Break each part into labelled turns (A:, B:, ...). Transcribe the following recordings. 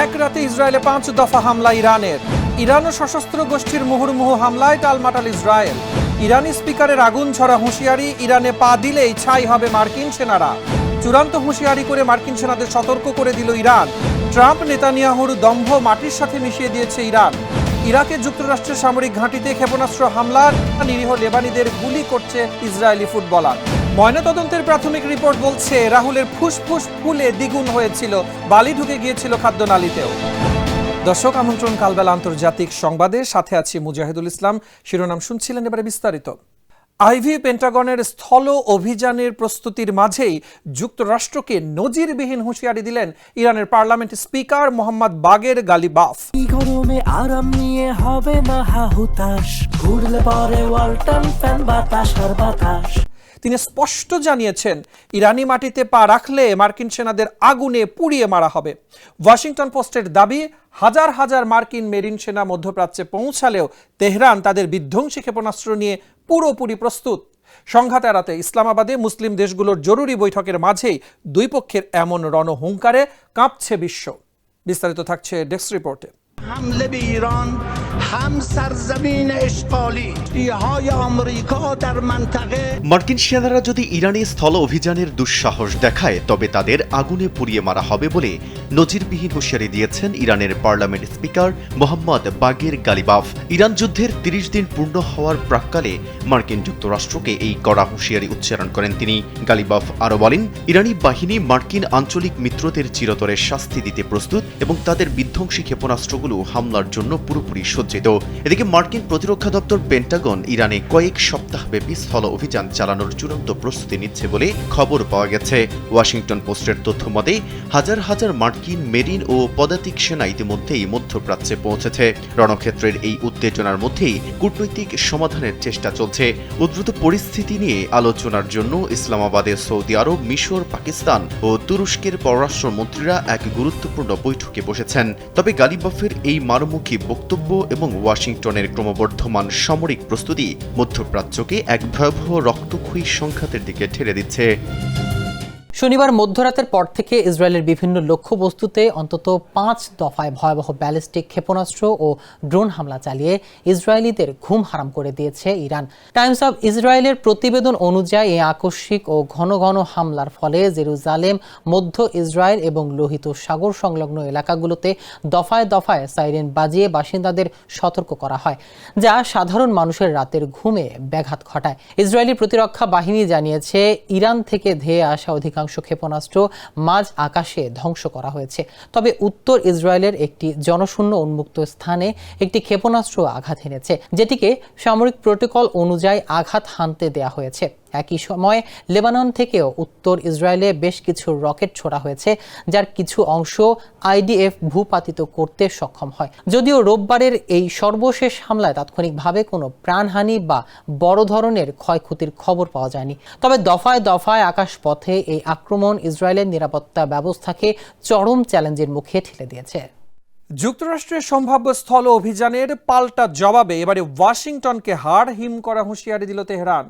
A: এক রাতে ইসরায়েলে 5 দফা হামলা ইরানের। ইরান ও সশস্ত্র গোষ্ঠীর মুহুর্মুহু হামলায় টালমাটাল ইসরায়েল। ইরানি স্পিকারের আগুন ঝরা হুঁশিয়ারি, ইরানে পা দিলেই ছাই হবে মার্কিন সেনারা। চূড়ান্ত হুঁশিয়ারি করে মার্কিন সেনাদের সতর্ক করে দিল ইরান। ট্রাম্প নেতানিয়াহুর দম্ভ মাটির সাথে মিশিয়ে দিয়েছে ইরান। ইরাকে যুক্তরাষ্ট্রের সামরিক ঘাঁটিতে ক্ষেপণাস্ত্র হামলা, নিরীহ লেবানিদের গুলি করছে ইসরায়েলি ফুটবলার। ময়নাতদন্তের প্রাথমিক রিপোর্ট বলছে রাহুলের ফুসফুস ফুলে দ্বিগুণ হয়েছিল, বালি ঢুকে গিয়েছিল খাদ্যনালীতেও। দর্শক, আমন্ত্রণ কালবেলা আন্তর্জাতিক সংবাদে, সাথে আছি মুজাহিদুল ইসলাম। শিরোনাম শুনছিলেন, এবারে বিস্তারিত। আইভি পেন্টাগনের স্থল অভিযানের প্রস্তুতির মাঝেই যুক্তরাষ্ট্রকে নজিরবিহীন হুঁশিয়ারি দিলেন ইরানের পার্লামেন্ট স্পিকার মোহাম্মদ বাগের গালিবাফ।
B: গরমে আরাম নিয়ে হবে না হাহুতাশ, ঘুরলে পরে ওয়ালটন ফ্যান বাতাস আর বাতাস।
A: তিনি স্পষ্ট জানিয়েছেন, ইরানি মাটিতে পা রাখলে মার্কিন সেনাদের আগুনে পুড়িয়ে মারা হবে। ওয়াশিংটন পোস্টের দাবি, হাজার হাজার মার্কিন মেরিন সেনা মধ্যপ্রাচ্যে পৌঁছালেও তেহরান তাদের বিধ্বংসী ক্ষেপণাস্ত্র নিয়ে পুরোপুরি প্রস্তুত। সংঘাত এড়াতে ইসলামাবাদে মুসলিম দেশগুলোর জরুরি বৈঠকের মাঝেই দুই পক্ষের এমন রণহুঙ্কারে কাঁপছে বিশ্ব। বিস্তারিত থাকছে ডেস্ক রিপোর্টে।
C: حمله به ایران هم سرزمین اشغالی های آمریکا در منطقه।
D: মার্কিন সেনারা যদি ইরানি স্থল অভিযানের দুঃসাহস দেখায় তবে তাদের আগুনে পুড়িয়ে মারা হবে বলে নজিরবিহীন হুঁশিয়ারি দিয়েছেন ইরানের পার্লামেন্ট স্পিকার মোহাম্মদ বাগের গালিবাফ। ইরান যুদ্ধের 30 দিন পূর্ণ হওয়ার প্রাক্কালে মার্কিন যুক্তরাষ্ট্রকে এই কড়া হুঁশিয়ারি উচ্চারণ করেন তিনি। গালিবাফ আরও বলেন, ইরানি বাহিনী মার্কিন আঞ্চলিক মিত্রদের চিরতরে শাস্তি দিতে প্রস্তুত এবং তাদের বিধ্বংসী ক্ষেপণাস্ত্রগুলো হামলার জন্য পুরোপুরি সজ্জিত। এদিকে মার্কিন প্রতিরক্ষা দপ্তর পেন্টাগন ইরানে কয়েক সপ্তাহব্যাপী স্থল অভিযান চালানোর চূড়ান্ত প্রস্তুতি নিচ্ছে বলে খবর পাওয়া গেছে। ওয়াশিংটন পোস্টের তথ্য মতে হাজার হাজার মার্কিন মেরিন ও পদাতিক সেনা ইতিমধ্যেই মধ্যপ্রাচ্যে পৌঁছেছে। রণক্ষেত্রের এই উত্তেজনার মধ্যেই কূটনৈতিক সমাধানের চেষ্টা চলছে। উদ্ভূত পরিস্থিতি নিয়ে আলোচনার জন্য ইসলামাবাদে সৌদি আরব, মিশর, পাকিস্তান ও তুরস্কের পররাষ্ট্রমন্ত্রীরা এক গুরুত্বপূর্ণ বৈঠকে বসেছেন। তবে গালিবাফের এই মারমুখী বক্তব্য এবং ওয়াশিংটনের ক্রমবর্ধমান সামরিক প্রস্তুতি মধ্যপ্রাচ্যকে এক ভয়াবহ রক্তক্ষয়ী সংঘাতের দিকে ঠেলে দিচ্ছে।
E: শনিবার মধ্যরাতের পর থেকে ইসরায়েলের বিভিন্ন লক্ষ্যবস্তুতে অন্তত 5 দফায় ভয়াবহ ব্যালিস্টিক ক্ষেপণাস্ত্র ও ড্রোন হামলা চালিয়ে ইসরায়েলিদের ঘুম হারাম করে দিয়েছে ইরান। টাইমস অব ইসরায়েলের প্রতিবেদন অনুযায়ী এই আকস্মিক ও ঘন ঘন হামলার ফলে জেরুজালেম, মধ্য ইসরায়েল এবং লোহিত সাগর সংলগ্ন এলাকাগুলোতে দফায় দফায় সাইরেন বাজিয়ে বাসিন্দাদের সতর্ক করা হয়, যা সাধারণ মানুষের রাতের ঘুমে ব্যাঘাত ঘটায়। ইসরায়েলি প্রতিরক্ষা বাহিনী জানিয়েছে, ইরান থেকে ধেয়ে আসা অধিকাংশ ক্ষেপণাস্ত্র মাঝ আকাশে ধ্বংস করা হয়েছে। তবে উত্তর ইসরায়েলের একটি জনশূন্য উন্মুক্ত স্থানে একটি ক্ষেপণাস্ত্র আঘাত হেনেছে, যেটিকে সামরিক প্রোটোকল অনুযায়ী আঘাত হানতে দেয়া হয়েছে। একই সময় লেবানন থেকেও উত্তর ইসরায়েলে বেশ কিছু রকেট ছোড়া হয়েছে, যার কিছু অংশ আইডিএফ ভূপাতিত করতে সক্ষম হয়। যদিও রোববারের এই সর্বশেষ হামলায় তাৎক্ষণিকভাবে কোনো প্রাণহানি বা বড় ধরনের ক্ষয়ক্ষতির খবর পাওয়া যায়নি। তবে দফায় দফায় আকাশপথে এই আক্রমণ ইসরায়েলের নিরাপত্তা ব্যবস্থাকে চরম চ্যালেঞ্জের মুখে ঠেলে দিয়েছে।
A: যুক্তরাষ্ট্রের সম্ভাব্য স্থল অভিযানের পাল্টা জবাবে এবারে ওয়াশিংটনকে হাড় হিম করা হুঁশিয়ারি দিল তেহরান।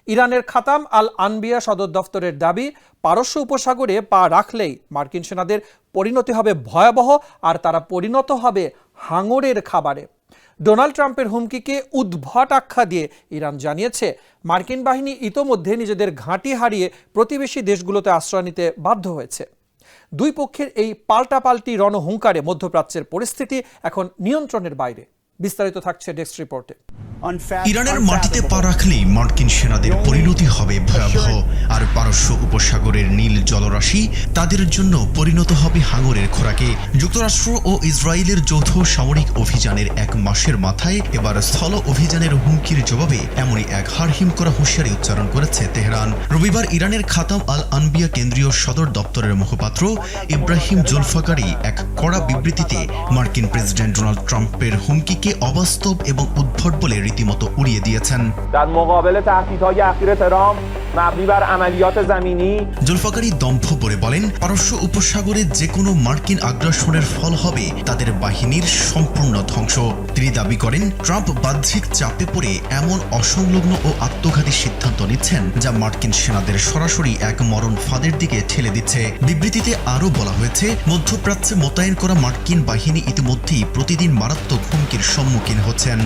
A: ইরানের খাতাম আল আনবিয়া সদর দফতরের দাবি, পারস্য উপসাগরে পা রাখলেই মার্কিন সেনাদের পরিণতি হবে ভয়াবহ, আর তারা পরিণত হবে হাঙরের খাবারে। ডোনাল্ড ট্রাম্পের হুমকিকে উদ্ভট আখ্যা দিয়ে ইরান জানিয়েছে, মার্কিন বাহিনী ইতোমধ্যে নিজেদের ঘাঁটি হারিয়ে প্রতিবেশী দেশগুলোতে আশ্রয় নিতে বাধ্য হয়েছে। দুই পক্ষের এই পাল্টাপাল্টি রণহুঙ্কারে মধ্যপ্রাচ্যের পরিস্থিতি এখন নিয়ন্ত্রণের বাইরে। বিস্তারিত থাকছে ডেস্ক রিপোর্টে।
F: ইরানের মাটিতে পা রাখলেই মার্কিন সেনাদের পরিণতি হবে ভয়াবহ, আর পারস্য উপসাগরের নীল জলরাশি তাদের জন্য পরিণত হবে হাঙরের খোরাকে। যুক্তরাষ্ট্র ও ইসরায়েলের যৌথ সামরিক অভিযানের 1 মাসের মাথায় এবার স্থল অভিযানের হুমকির জবাবে এমনই এক হাড়হিম করা হুঁশিয়ারি উচ্চারণ করেছে তেহরান। রবিবার ইরানের খাতাম আল আনবিয়া কেন্দ্রীয় সদর দপ্তরের মুখপাত্র ইব্রাহিম জুলফাকারি এক কড়া বিবৃতিতে মার্কিন প্রেসিডেন্ট ডোনাল্ড ট্রাম্পের হুমকিকে অবাস্তব এবং উদ্ভট বলে রীতিমতো উড়িয়ে দিয়েছেন।
G: در مقابل تهدیدهای اخیر ترامپ مبنی بر عملیات زمینی
F: জুলফাকারি দম্ভ করে বলেন, পারস্য উপসাগরে যে কোনো মার্কিন আগ্রাসনের ফল হবে তাদের বাহিনীর সম্পূর্ণ ধ্বংস। তিনি দাবি করেন, ট্রাম্প বাহ্যিক চাপে পড়ে এমন অসংলগ্ন ও আত্মঘাতী সিদ্ধান্ত নিচ্ছেন যা মার্কিন সেনাদের সরাসরি এক মরণ ফাঁদের দিকে ঠেলে দিচ্ছে। বিবৃতিতে আরও বলা হয়েছে, মধ্যপ্রাচ্যে মোতায়েন করা মার্কিন বাহিনী ইতিমধ্যেই প্রতিদিন মারাত্মক হুমকির সম্মুখীন হচ্ছেন।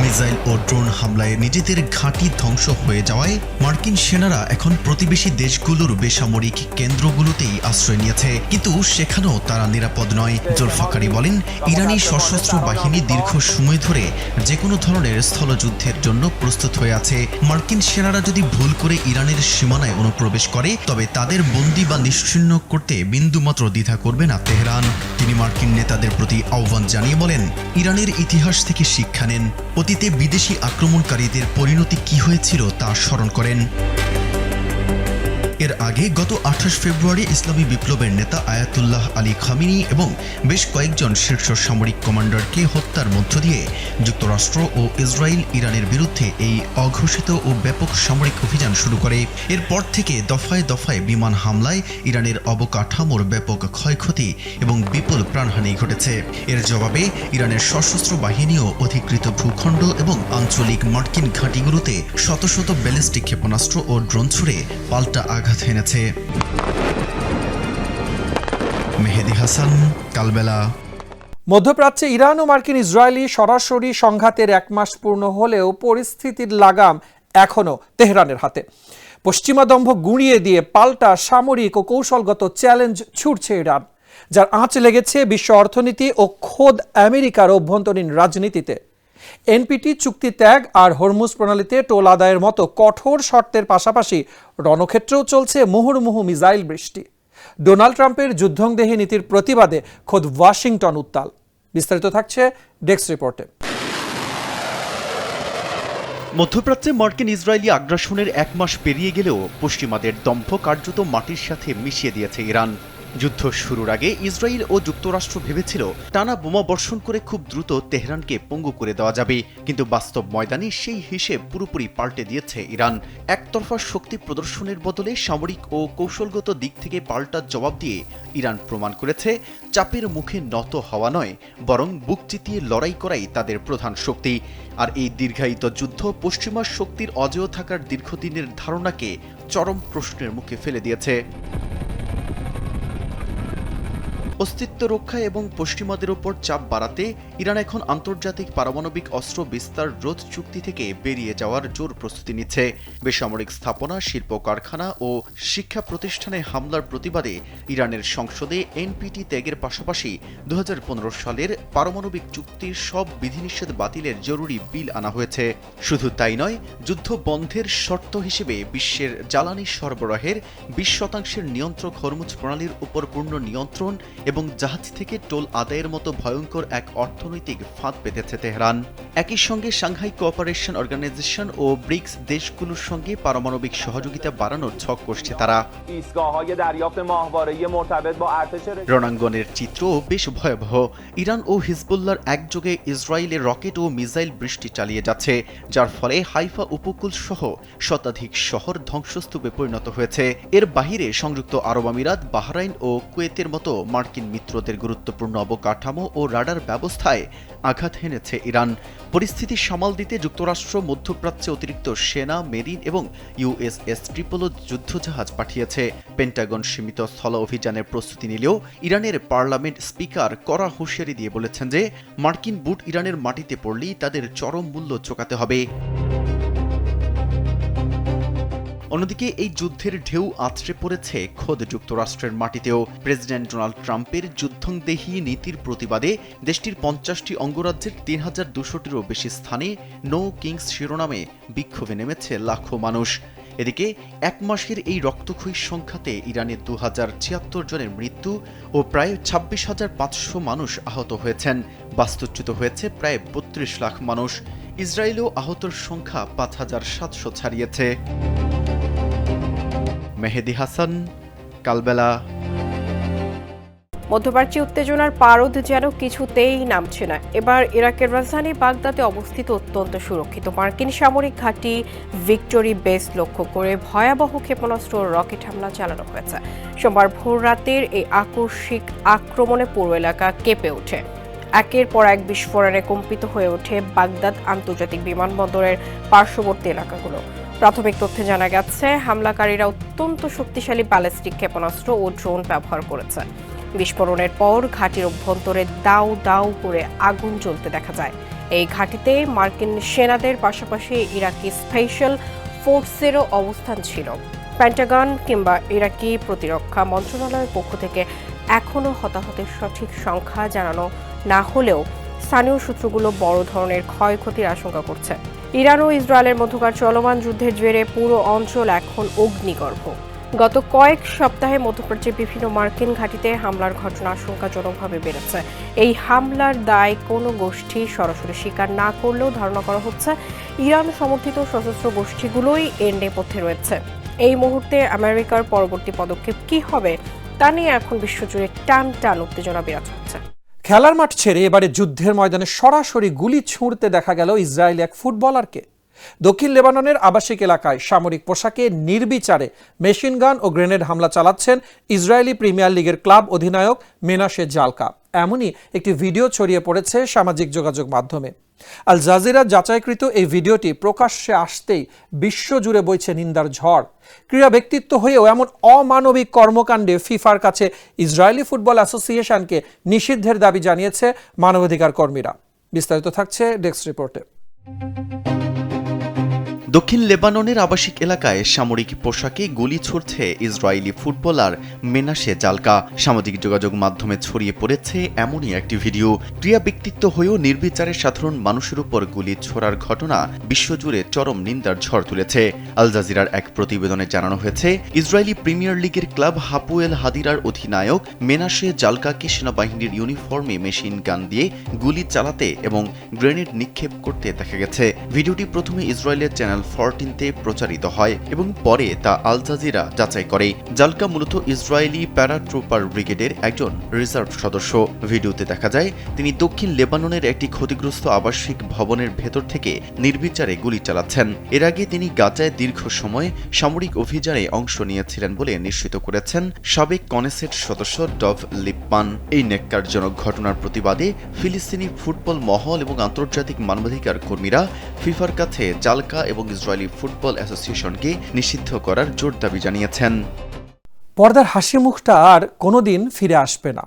F: মিসাইল ও ড্রোন হামলায় নিজেদের ঘাঁটি ধ্বংস হয়ে যাওয়ায় মার্কিন সেনারা এখন প্রতিবেশী দেশগুলোর বেসামরিক কেন্দ্রগুলোতেই আশ্রয় নিয়েছে, কিন্তু সেখানেও তারা নিরাপদ নয়। জুলফাকারি বলেন, ইরানি সশস্ত্র বাহিনী দীর্ঘ সময় ধরে যে কোনো ধরনের স্থলযুদ্ধের জন্য প্রস্তুত হয়ে আছে। মার্কিন সেনারা যদি ভুল করে ইরানের সীমানায় অনুপ্রবেশ করে তবে তাদের বন্দী বা নিশ্চিহ্ন করতে বিন্দুমাত্র দ্বিধা করবে না তেহরান। তিনি মার্কিন নেতাদের প্রতি আহ্বান জানিয়ে বলেন, ইরানের ইতিহাস থেকে শিক্ষা নেন, অতীতে বিদেশি আক্রমণকারীদের পরিণতি কি হয়েছিল তা স্মরণ করেন। এর আগে গত 28 ফেব্রুয়ারি ইসলামী বিপ্লবের নেতা আয়াতুল্লাহ আলী খামিনি এবং বেশ কয়েকজন শীর্ষ সামরিক কমান্ডারকে হত্যার মধ্য দিয়ে যুক্তরাষ্ট্র ও ইসরায়েল ইরানের বিরুদ্ধে এই অঘোষিত ও ব্যাপক সামরিক অভিযান শুরু করে। এরপর থেকে দফায় দফায় বিমান হামলায় ইরানের অবকাঠামোর ব্যাপক ক্ষয়ক্ষতি এবং বিপুল প্রাণহানি ঘটেছে। এর জবাবে ইরানের সশস্ত্র বাহিনীও অধিকৃত ভূখণ্ড এবং আঞ্চলিক মার্কিন ঘাঁটিগুলোতে শত শত ব্যালিস্টিক ক্ষেপণাস্ত্র ও ড্রোন ছুড়ে পাল্টা আঘাত এনেছে। মেহেদি হাসান, কালবেলা।
A: মধ্যপ্রাচ্যে ইরান ও মার্কিন ইসরায়েলি সরাসরি সংঘাতের 1 মাস পূর্ণ হলেও পরিস্থিতির লাগাম এখনও তেহরানের হাতে। পশ্চিমা দম্ভ গুঁড়িয়ে দিয়ে পাল্টা সামরিক ও কৌশলগত চ্যালেঞ্জ ছুড়ছে ইরান, যার আঁচ লেগেছে বিশ্ব অর্থনীতি ও খোদ আমেরিকার অভ্যন্তরীণ রাজনীতিতে। এনপিটি চুক্তি ত্যাগ আর হরমুজ প্রণালীতে টোল আদায়ের মতো কঠোর শর্তের পাশাপাশি রণক্ষেত্রেও চলছে মুহুর্মুহু মিসাইল বৃষ্টি। ডোনাল্ড ট্রাম্পের যুদ্ধংদেহী নীতির প্রতিবাদে খোদ ওয়াশিংটন উত্তাল। বিস্তারিত থাকছে ডেস্ক রিপোর্টে।
D: মধ্যপ্রাচ্যে মার্কিন ইসরায়েলি আগ্রাসনের 1 মাস পেরিয়ে গেলেও পশ্চিমাদের দম্ভ কার্যত মাটির সাথে মিশিয়ে দিয়েছে ইরান। যুদ্ধ শুরুর আগে ইসরায়েল ও যুক্তরাষ্ট্র ভেবেছিল টানা বোমা বর্ষণ করে খুব দ্রুত তেহরানকে পঙ্গু করে দেওয়া যাবে, কিন্তু বাস্তব ময়দানে সেই হিসেব পুরোপুরি পাল্টে দিয়েছে ইরান। একতরফা শক্তি প্রদর্শনের বদলে সামরিক ও কৌশলগত দিক থেকে পাল্টা জবাব দিয়ে ইরান প্রমাণ করেছে চাপের মুখে নত হওয়া নয়, বরং বুক চিতিয়ে লড়াই করাই তাদের প্রধান শক্তি। আর এই দীর্ঘায়িত যুদ্ধ পশ্চিমা শক্তির অজেয় থাকার দীর্ঘদিনের ধারণাকে চরম প্রশ্নের মুখে ফেলে দিয়েছে। অস্তিত্ব রক্ষা এবং পশ্চিমাদের ওপর চাপ বাড়াতে ইরান এখন আন্তর্জাতিক পারমাণবিক অস্ত্র বিস্তার রোধ চুক্তি থেকে বেরিয়ে যাওয়ার জোর প্রস্তুতি নিচ্ছে। বেসামরিক স্থাপনা, শিল্প কারখানা ও শিক্ষা প্রতিষ্ঠানে হামলার প্রতিবাদে ইরানের সংসদে এনপিটি ত্যাগের পাশাপাশি 2015 সালের পারমাণবিক চুক্তির সব বিধিনিষেধ বাতিলের জরুরি বিল আনা হয়েছে। শুধু তাই নয়, যুদ্ধ বন্ধের শর্ত হিসেবে বিশ্বের জ্বালানি সরবরাহের 20% নিয়ন্ত্রক হরমুজ প্রণালীর উপর পূর্ণ নিয়ন্ত্রণ এবং জাহাজ থেকে টোল আদায়ের মতো ভয়ঙ্কর এক অর্থনৈতিক ফাঁদ পেতেছে তেহরান। একই সঙ্গে সাংহাই কোঅপারেশন অর্গানাইজেশন ও ব্রিক্স দেশগুলোর সঙ্গে পারমাণবিক সহযোগিতা বাড়ানোর ছক কষছে তারা। রণাঙ্গনের চিত্রও বেশ ভয়াবহ। ইরান ও হিজবুল্লাহর একযোগে ইসরায়েলের রকেট ও মিসাইল বৃষ্টি চালিয়ে যাচ্ছে, যার ফলে হাইফা উপকূল সহ শতাধিক শহর ধ্বংসস্তূপে পরিণত হয়েছে। এর বাহিরে সংযুক্ত আরব আমিরাত, বাহরাইন ও কুয়েতের মতো মার্কিন মিত্রদের গুরুত্বপূর্ণ অবকাঠামো ও রাডার ব্যবস্থায় আঘাত হেনেছে ইরান। পরিস্থিতি সামাল দিতে যুক্তরাষ্ট্র মধ্যপ্রাচ্যে অতিরিক্ত সেনা, মেরিন এবং ইউএসএস ট্রিপোলো যুদ্ধজাহাজ পাঠিয়েছে। পেন্টাগন সীমিত স্থল অভিযানের প্রস্তুতি নিলেও ইরানের পার্লামেন্ট স্পিকার কড়া হুঁশিয়ারি দিয়ে বলেছেন যে মার্কিন বুট ইরানের মাটিতে পড়লেই তাদের চরম মূল্য চোকাতে হবে। অন্যদিকে এই যুদ্ধের ঢেউ আছড়ে পড়েছে খোদ যুক্তরাষ্ট্রের মাটিতেও। প্রেসিডেন্ট ডোনাল্ড ট্রাম্পের যুদ্ধংদেহী নীতির প্রতিবাদে দেশটির 50টি অঙ্গরাজ্যের 3200টিরও বেশি স্থানে নো কিংস শিরোনামে বিক্ষোভে নেমেছে লাখো মানুষ। এদিকে 1 মাসের এই রক্তক্ষয়ী সংঘাতে ইরানের 2076 জনের মৃত্যু ও প্রায় 26,500 মানুষ আহত হয়েছেন। বাস্তুচ্যুত হয়েছে প্রায় 32 লাখ মানুষ। ইসরায়েলেও আহতর সংখ্যা 5,700 ছাড়িয়েছে। মেহেদি হাসান, কালবেলা।
H: মধ্যপ্রাচ্যে উত্তেজনার পারদ যেন কিছুতেই নামছে না। এবার ইরাকের রাজধানী বাগদাদে অবস্থিত অত্যন্ত সুরক্ষিত মার্কিন সামরিক ঘাঁটি ভিক্টোরি বেস লক্ষ্য করে ভয়াবহ ক্ষেপণাস্ত্র ও রকেট হামলা চালানো হয়েছে। সোমবার ভোর রাতের এই আকস্মিক আক্রমণে পুরো এলাকা কেঁপে ওঠে। একের পর এক বিস্ফোরণে কম্পিত হয়ে ওঠে বাগদাদ আন্তর্জাতিক বিমানবন্দরের পার্শ্ববর্তী এলাকাগুলো। প্রাথমিক তথ্যে জানা গেছে, হামলাকারীরা অত্যন্ত শক্তিশালী ব্যালিস্টিক ক্ষেপণাস্ত্র ও ড্রোন ব্যবহার করেছে। বিস্ফোরণের পর ঘাঁটির অভ্যন্তরে দাউ দাউ করে আগুন জ্বলতে দেখা যায়। এই ঘাঁটিতে মার্কিন সেনাদের পাশাপাশি ইরাকি স্পেশাল ফোর্সেরও অবস্থান ছিল। পেন্টাগন কিংবা ইরাকি প্রতিরক্ষা মন্ত্রণালয়ের পক্ষ থেকে এখনও হতাহতের সঠিক সংখ্যা জানানো না হলেও স্থানীয় সূত্রগুলো বড় ধরনের ক্ষয়ক্ষতির আশঙ্কা করছে। ইরান ও ইসরায়েলের মধ্যকার চলমান যুদ্ধের জেরে পুরো অঞ্চল এখন অগ্নিগর্ভ। গত কয়েক সপ্তাহে মধ্যপ্রাচ্যের বিভিন্ন মার্কিন ঘাঁটিতে হামলার ঘটনা আশঙ্কাজনকভাবে বেড়েছে। এই হামলার দায় কোনো গোষ্ঠী সরাসরি স্বীকার না করলেও ধারণা করা হচ্ছে ইরান সমর্থিত সশস্ত্র গোষ্ঠীগুলোই এর নেপথ্যে রয়েছে। এই মুহূর্তে আমেরিকার পরবর্তী পদক্ষেপ কি হবে তা নিয়ে এখন বিশ্বজুড়ে টান টান উত্তেজনা বিরাজ করছে।
A: খেলার মাঠ ছেড়ে এবারে যুদ্ধের ময়দানে সরাসরি গুলি ছুঁড়তে দেখা গেল ইসরায়েলি এক ফুটবলারকে। দক্ষিণ লেবাননের আবাসিক এলাকায় সামরিক পোশাকে নির্বিচারে মেশিন গান ও গ্রেনেড হামলা চালাচ্ছেন ইসরায়েলি প্রিমিয়ার লিগের ক্লাব অধিনায়ক মেনাশে জালকা। এমনই একটি ভিডিও ছড়িয়ে পড়েছে সামাজিক যোগাযোগ মাধ্যমে। আল জাজিরা যাচাইকৃত এই ভিডিওটি প্রকাশ্যে আসতেই বিশ্বজুড়ে বইছে নিন্দার ঝড়। ক্রীড়া ব্যক্তিত্ব হয়েও এমন অমানবিক কর্মকাণ্ডে ফিফার কাছে ইসরায়েলি ফুটবল অ্যাসোসিয়েশনকে নিষিদ্ধের দাবি জানিয়েছে মানবাধিকার কর্মীরা। বিস্তারিত থাকছে ডেস্ক রিপোর্টে।
D: দক্ষিণ লেবাননের আবাসিক এলাকায় সামরিক পোশাকে গুলি ছুড়ছে ইসরায়েলি ফুটবলার মেনাশে জালকা। সামাজিক যোগাযোগ মাধ্যমে ছড়িয়ে পড়েছে এমনই একটি ভিডিও। ক্রীড়া ব্যক্তিত্ব হয়েও নির্বিচারে সাধারণ মানুষের উপর গুলি ছোড়ার ঘটনা বিশ্বজুড়ে চরম নিন্দার ঝড় তুলেছে। আল জাজিরার এক প্রতিবেদনে জানানো হয়েছে, ইসরায়েলি প্রিমিয়ার লিগের ক্লাব হাপুয়েল হাদিরার অধিনায়ক মেনাশে জালকাকে সেনাবাহিনীর ইউনিফর্মে মেশিন গান দিয়ে গুলি চালাতে এবং গ্রেনেড নিক্ষেপ করতে দেখা গেছে। ভিডিওটি প্রথমে ইসরায়েলের চ্যানেল 14-তে প্রচারিত হয় এবং পরে তা আল জাজিরা যাচাই করে। জালকা মূলত ইসরায়েলি প্যারাট্রুপার ব্রিগেডের একজন রিজার্ভ সদস্য। ভিডিওতে দেখা যায় তিনি দক্ষিণ লেবাননের একটি ক্ষতিগ্রস্ত আবাসিক ভবনের ভেতর থেকে নির্বিচারে গুলি চালাচ্ছেন। এর আগে তিনি গাজায় দীর্ঘ সময় সামরিক অভিযানে অংশ নিয়েছিলেন বলে নিশ্চিত করেছেন সাবেক কনেসেট সদস্য ডভ লিপমান। এই ন্যাক্কারজনক ঘটনার প্রতিবাদে ফিলিস্তিনি ফুটবল মহল এবং আন্তর্জাতিক মানবাধিকার কর্মীরা ফিফার কাছে জালকা এবং ইসরায়েলি ফুটবল অ্যাসোসিয়েশনকে নিষিদ্ধ করার জোর দাবি জানিয়েছেন।
A: পর্দার হাসি মুখটা আর কোনোদিন ফিরে আসবে না।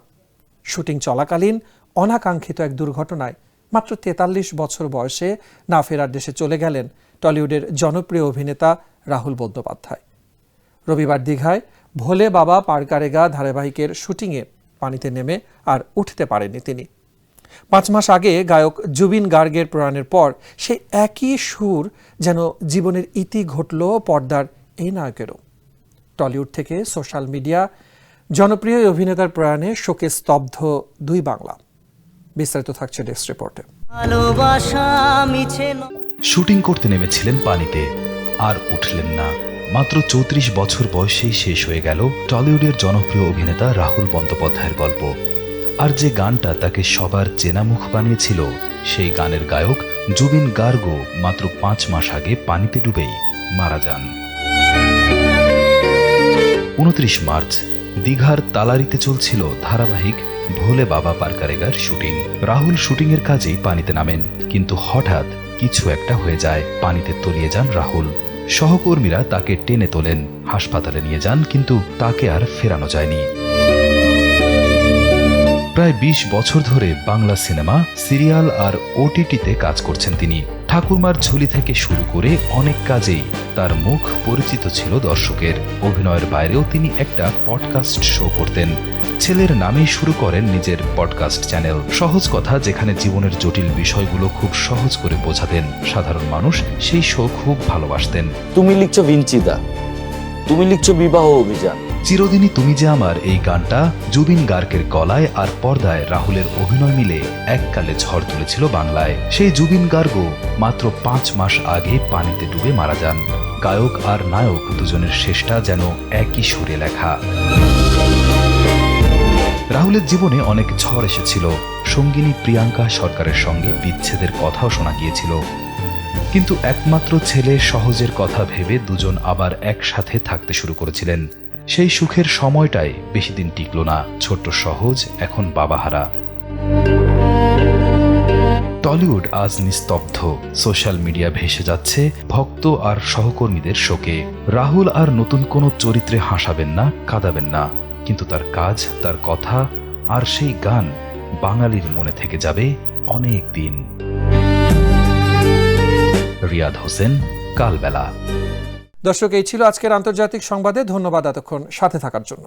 A: শুটিং চলাকালীন অনাকাঙ্ক্ষিত এক দুর্ঘটনায় মাত্র 43 বছর বয়সে না ফেরার দেশে চলে গেলেন টলিউডের জনপ্রিয় অভিনেতা রাহুল বন্দ্যোপাধ্যায়। রবিবার দীঘায় ভোলে বাবা পার কারেগা ধারাবাহিকের শুটিংয়ে পানিতে নেমে আর উঠতে পারেননি তিনি। 5 মাস আগে গায়ক জুবিন গার্গের প্রয়াণের পর সেই একই সুর যেন জীবনের ইতি ঘটল পর্দার এই নায়কেরও। টলিউড থেকে সোশ্যাল মিডিয়া জনপ্রিয় অভিনেতার প্রয়াণে শোকে স্তব্ধ দুই বাংলা। বিস্তারিত থাকছে ডেস্ক রিপোর্টে।
I: শুটিং করতে নেমেছিলেন পানিতে, আর উঠলেন না। মাত্র 34 বছর বয়সেই শেষ হয়ে গেল টলিউডের জনপ্রিয় অভিনেতা রাহুল বন্দ্যোপাধ্যায়ের গল্প। আর যে গানটা তাকে সবার চেনা মুখ বানিয়েছিল, সেই গানের গায়ক জুবিন গার্গও মাত্র 5 মাস আগে পানিতে ডুবেই মারা যান। 29 মার্চ দীঘার তালারিতে চলছিল ধারাবাহিক ভোলে বাবা পার কারেগার শুটিং। রাহুল শুটিংয়ের কাজেই পানিতে নামেন, কিন্তু হঠাৎ কিছু একটা হয়ে যায়। পানিতে তলিয়ে যান রাহুল। সহকর্মীরা তাকে টেনে তোলেন, হাসপাতালে নিয়ে যান, কিন্তু তাকে আর ফেরানো যায়নি। প্রায় 20 বছর ধরে বাংলা সিনেমা, সিরিয়াল আর ওটিটিতে কাজ করছেন তিনি। ঠাকুরমার ঝুলি থেকে শুরু করে অনেক কাজেই তার মুখ পরিচিত ছিল দর্শকের। অভিনয়ের বাইরেও তিনি একটা পডকাস্ট শো করতেন। ছেলের নামেই শুরু করেন নিজের পডকাস্ট চ্যানেল। সহজ কথা, যেখানে জীবনের জটিল বিষয়গুলো খুব সহজ করে বোঝাতেন। সাধারণ মানুষ সেই শো খুব ভালোবাসতেন।
J: তুমি লিখছো ভিঞ্চিদা, তুমি লিখছো বিবাহ অভিযান,
I: চিরদিনই তুমি যে আমার এই গানটা জুবিন গার্গের গলায় আর পর্দায় রাহুলের অভিনয় মিলে এককালে ঝড় তুলেছিল বাংলায়। সেই জুবিন গার্গও মাত্র 5 মাস আগে পানিতে ডুবে মারা যান। গায়ক আর নায়ক দুজনের শেষটা যেন একই সুরে লেখা। রাহুলের রাহুলের জীবনে অনেক ঝড় এসেছিল। সঙ্গিনী প্রিয়াঙ্কা সরকারের সঙ্গে বিচ্ছেদের কথাও শোনা গিয়েছিল, কিন্তু একমাত্র ছেলে সহজের কথা ভেবে দুজন আবার একসাথে থাকতে শুরু করেছিলেন। সেই সুখের সময়টাই বেশি দিন টিকল না। ছোট্ট সহজ এখন বাবাহারা। টলিউড আজ নিস্তব্ধ। সোশ্যাল মিডিয়া ভেসে যাচ্ছে ভক্ত আর সহকর্মীদের শোকে। রাহুল আর নতুন কোনো চরিত্রে হাসাবেন না, কাঁদাবেন না, কিন্তু তার কাজ, তার কথা আর সেই গান বাঙালির মনে থেকে যাবে অনেক দিন। রিয়াদ হোসেন, কালবেলা।
A: দর্শক, এই ছিল আজকের আন্তর্জাতিক সংবাদে। ধন্যবাদ এতক্ষণ সাথে থাকার জন্য।